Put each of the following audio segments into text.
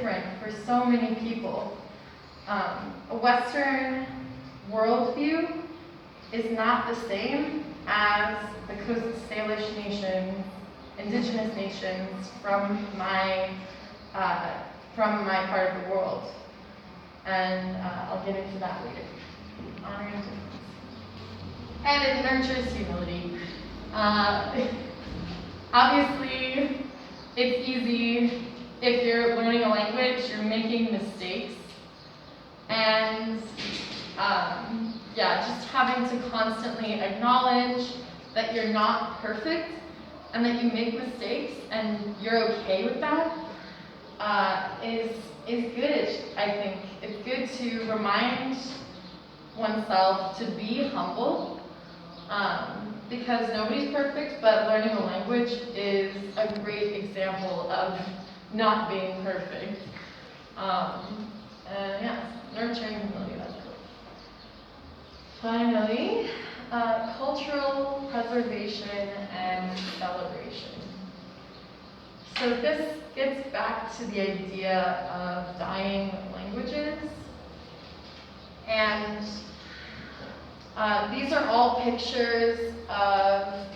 different for so many people. A Western worldview is not the same as the Coast Salish nations, indigenous nations from my part of the world. And I'll get into that later. Honoring difference. And it nurtures humility. Obviously, it's easy if you're learning a language, you're making mistakes. And just having to constantly acknowledge that you're not perfect and that you make mistakes and you're okay with that is good, I think. It's good to remind oneself to be humble because nobody's perfect, but learning a language is a great example of not being perfect. Nurturing humility, that's cool. Finally, cultural preservation and celebration. So this gets back to the idea of dying languages. And these are all pictures of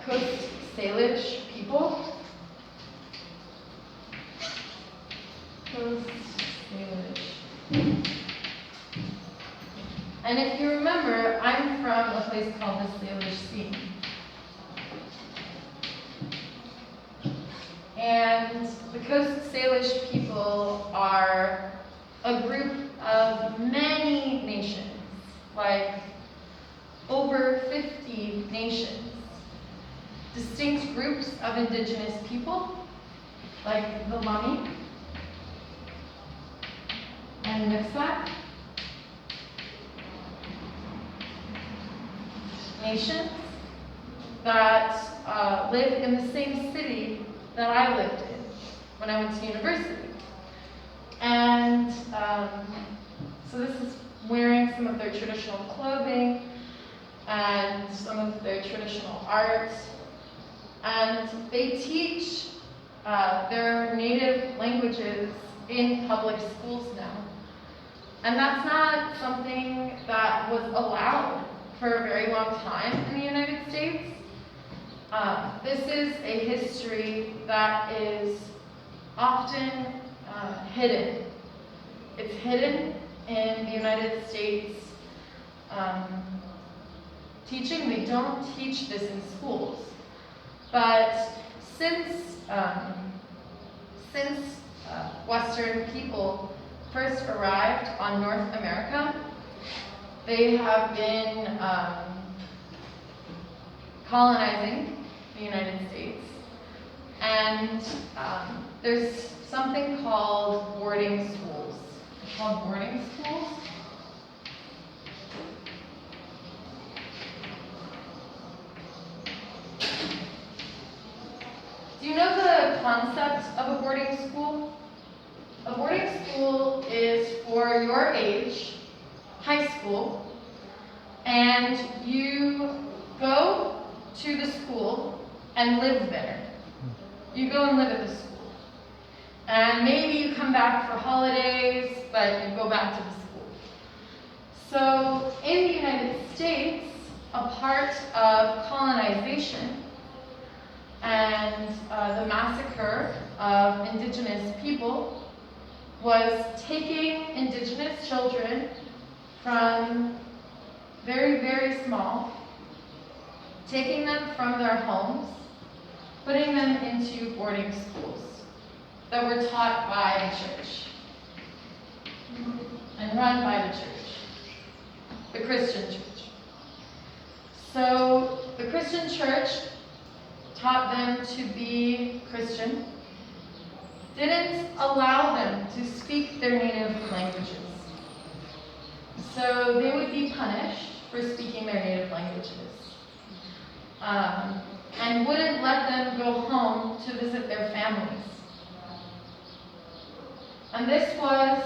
Coast Salish people. Coast Salish. And if you remember, I'm from a place called the Salish Sea. And the Coast Salish people are a group of many nations, like over 50 nations. Distinct groups of indigenous people, like the Lummi and Nipissat. Nations that live in the same city that I lived in when I went to university. And so this is wearing some of their traditional clothing and some of their traditional art. And they teach their native languages in public schools now. And that's not something that was allowed for a very long time in the United States. This is a history that is often hidden. It's hidden in the United States teaching. They don't teach this in schools. But since Western people first arrived on North America, they have been colonizing the United States. And there's something called boarding schools. It's called boarding schools. Do you know the concept of a boarding school? A boarding school is for your age, high school, and you go to the school and live there. You go and live at the school. And maybe you come back for holidays, but you go back to the school. So in the United States, a part of colonization and the massacre of indigenous people was taking indigenous children from very, very small, taking them from their homes, putting them into boarding schools that were taught by the church and run by the church, the Christian church. So the Christian church taught them to be Christian, didn't allow them to speak their native languages. So they would be punished for speaking their native languages. And wouldn't let them go home to visit their families. And this was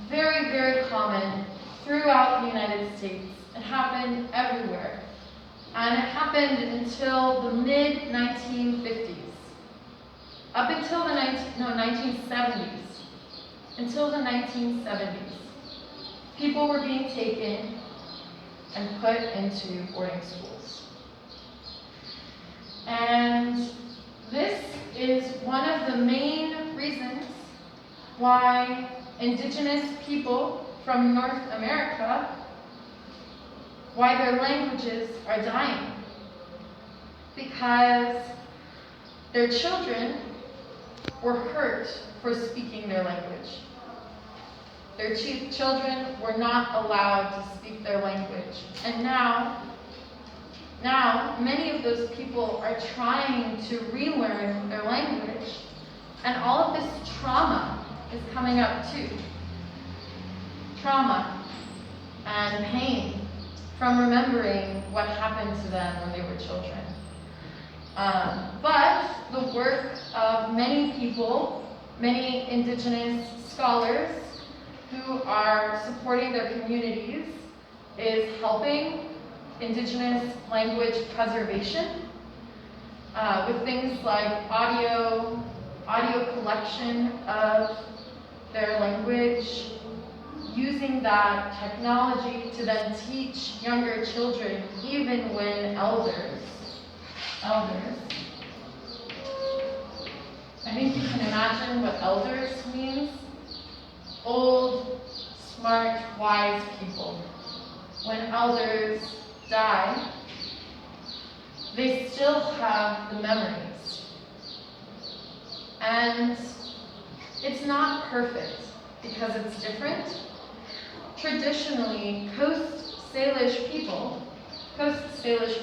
very, very common throughout the United States. It happened everywhere. And it happened until the mid-1950s. Up until the 1970s, until the 1970s. People were being taken and put into boarding schools. And this is one of the main reasons why indigenous people from North America, why their languages are dying. Because their children were hurt for speaking their language. Their children were not allowed to speak their language. And now many of those people are trying to relearn their language, and all of this trauma is coming up too. Trauma and pain from remembering what happened to them when they were children. But the work of many people, many indigenous scholars who are supporting their communities, is helping indigenous language preservation with things like audio collection of their language, using that technology to then teach younger children, even when elders. I think you can imagine what elders means. Old, smart, wise people. When elders die, they still have the memories. And it's not perfect because it's different. Traditionally, Coast Salish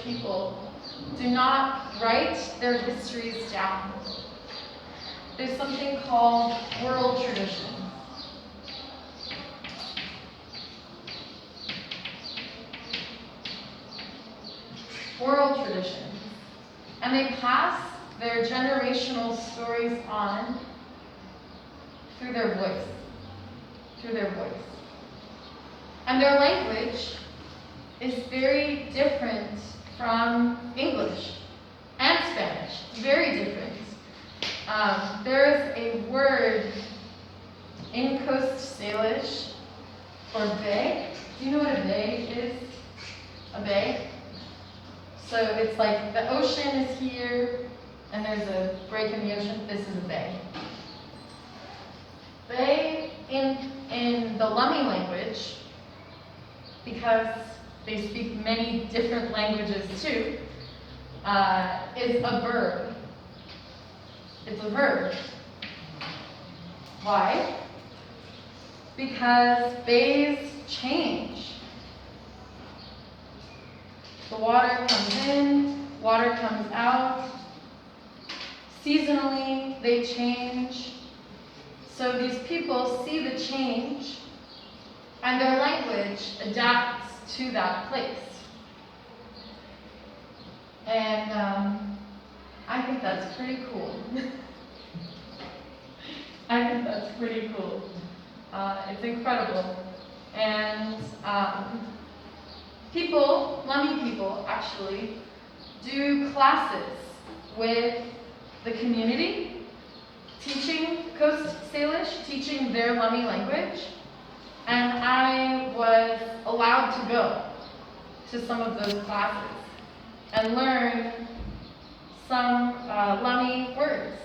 people do not write their histories down. There's something called oral tradition. Oral tradition. And they pass their generational stories on through their voice. And their language is very different from English and Spanish. Very different. There is a word in Coast Salish for bay. Do you know what a bay is? A bay? So it's like the ocean is here, and there's a break in the ocean. This is a bay. Bay in the Lummi language, because they speak many different languages too, is a verb. It's a verb. Why? Because bays change. The water comes in, water comes out. Seasonally, they change. So these people see the change, and their language adapts to that place. And I think that's pretty cool. I think that's pretty cool. It's incredible. And Lummi people actually, do classes with the community, teaching Coast Salish, teaching their Lummi language. And I was allowed to go to some of those classes and learn some Lummi words.